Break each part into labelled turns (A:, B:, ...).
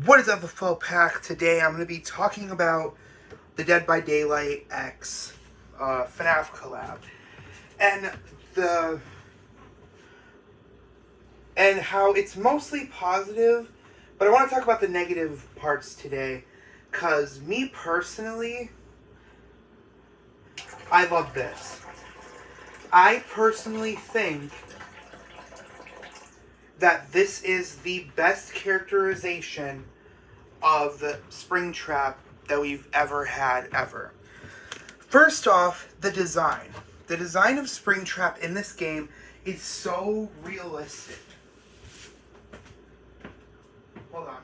A: What is up, the full pack? Today I'm going to be talking about the Dead by Daylight X FNAF collab and the and how it's mostly positive, but I want to talk about the negative parts today, because me personally, I love this. I personally think that this is the best characterization of the Springtrap that we've ever had, ever. First off, the design. The design of Springtrap in this game is so realistic. Hold on.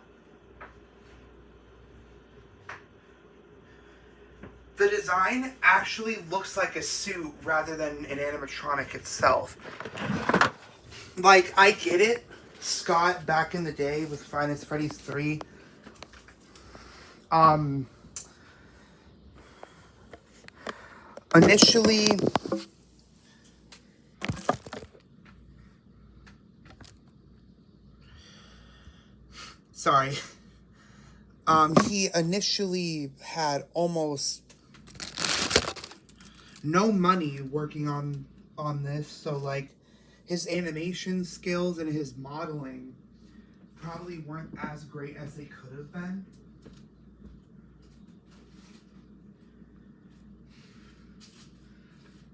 A: The design actually looks like a suit rather than an animatronic itself. Like, I get it. Scott, back in the day with Five Nights at Freddy's 3, initially, sorry, he initially had almost no money working on this, so like his animation skills and his modeling probably weren't as great as they could have been.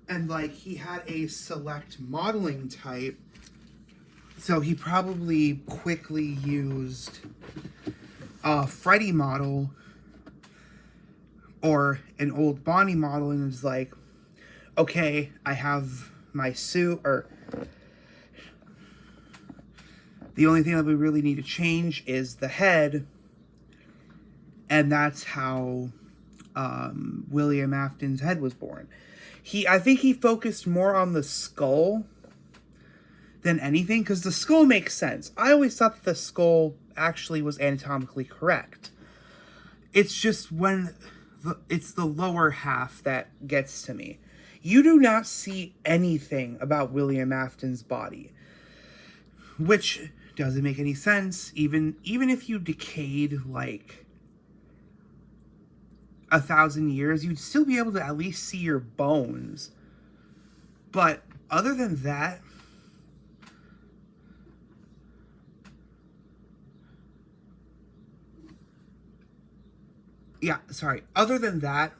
A: And like he had a select modeling type, so he probably quickly used a Freddy model or an old Bonnie model and was like, okay, I have my suit, or the only thing that we really need to change is the head. And that's how William Afton's head was born. I think he focused more on the skull than anything, because the skull makes sense. I always thought that the skull actually was anatomically correct. It's just when it's the lower half that gets to me. You do not see anything about William Afton's body, which doesn't make any sense. Even if you decayed like 1,000 years, you'd still be able to at least see your bones. But other than that, other than that,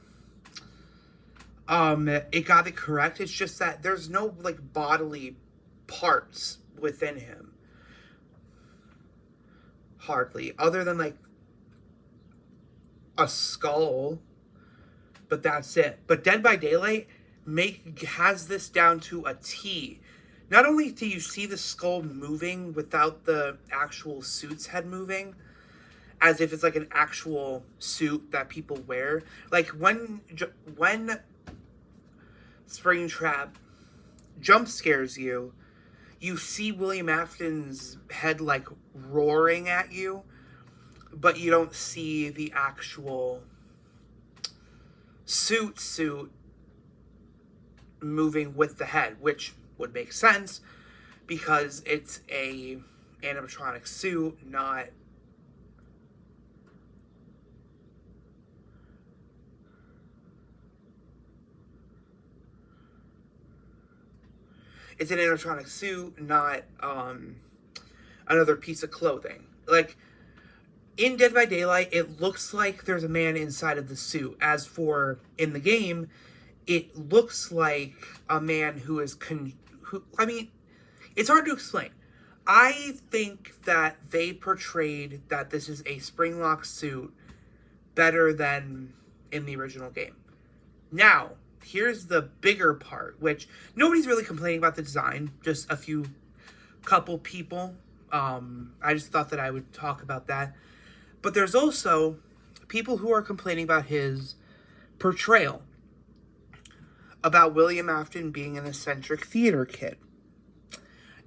A: it got it correct. It's just that there's no like bodily parts within him. Hardly. Other than like a skull, but that's it. But Dead by Daylight has this down to a T. Not only do you see the skull moving without the actual suit's head moving, as if it's like an actual suit that people wear. Like when Springtrap jump scares you, you see William Afton's head like roaring at you, but you don't see the actual suit moving with the head, which would make sense because it's a animatronic suit, not it's an animatronic suit, not another piece of clothing. Like in Dead by Daylight, it looks like there's a man inside of the suit. As for in the game, it looks like a man who is I mean, it's hard to explain. I think that they portrayed that this is a spring-lock suit better than in the original game. Now, here's the bigger part, which nobody's really complaining about the design, just a couple people. I just thought that I would talk about that. But there's also people who are complaining about his portrayal, about William Afton being an eccentric theater kid.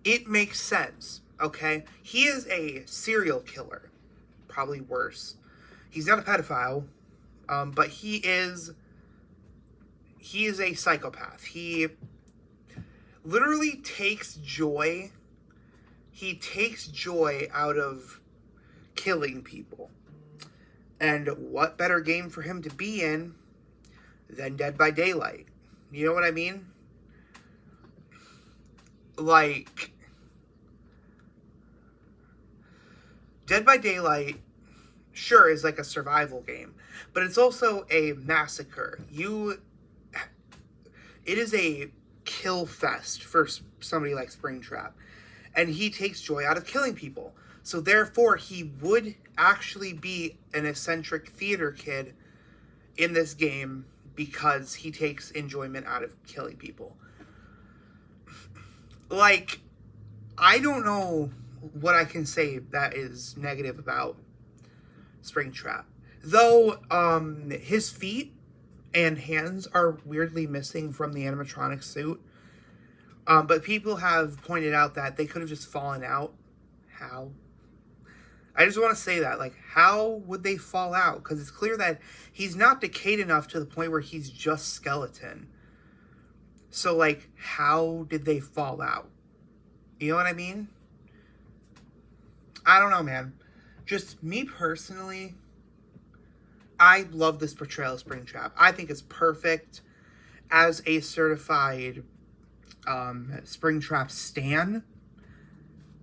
A: It makes sense, okay? He is a serial killer, probably worse. He's not a pedophile, but he is a psychopath. He literally takes joy. He takes joy out of killing people. And what better game for him to be in than Dead by Daylight? You know what I mean? Like, Dead by Daylight, sure, is like a survival game, but it's also a massacre. It is a kill fest for somebody like Springtrap, and he takes joy out of killing people. So therefore, he would actually be an eccentric theater kid in this game because he takes enjoyment out of killing people. Like, I don't know what I can say that is negative about Springtrap. Though, his feet and hands are weirdly missing from the animatronic suit. But people have pointed out that they could have just fallen out. How? I just want to say that. Like, how would they fall out? Because it's clear that he's not decayed enough to the point where he's just skeleton. So, like, how did they fall out? You know what I mean? I don't know, man. Just me personally, I love this portrayal of Springtrap. I think it's perfect as a certified Springtrap stan.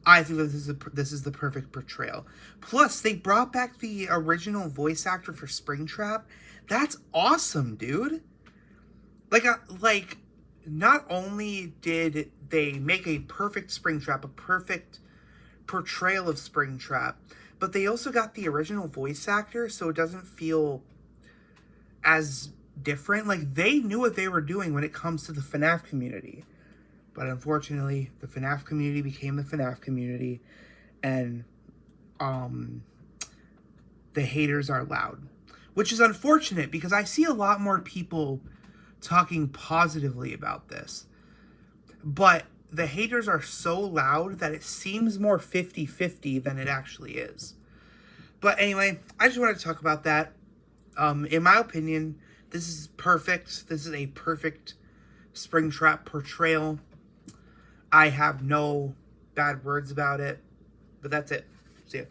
A: I think that this is the perfect portrayal. Plus, they brought back the original voice actor for Springtrap. That's awesome, dude. Like, not only did they make a perfect Springtrap, a perfect portrayal of Springtrap, but they also got the original voice actor, so it doesn't feel as different. Like, they knew what they were doing when it comes to the FNAF community. But unfortunately, the FNAF community became the FNAF community, and the haters are loud. Which is unfortunate, because I see a lot more people talking positively about this. But the haters are so loud that it seems more 50-50 than it actually is. But anyway, I just wanted to talk about that. In my opinion, this is perfect. This is a perfect Springtrap portrayal. I have no bad words about it. But that's it. See ya.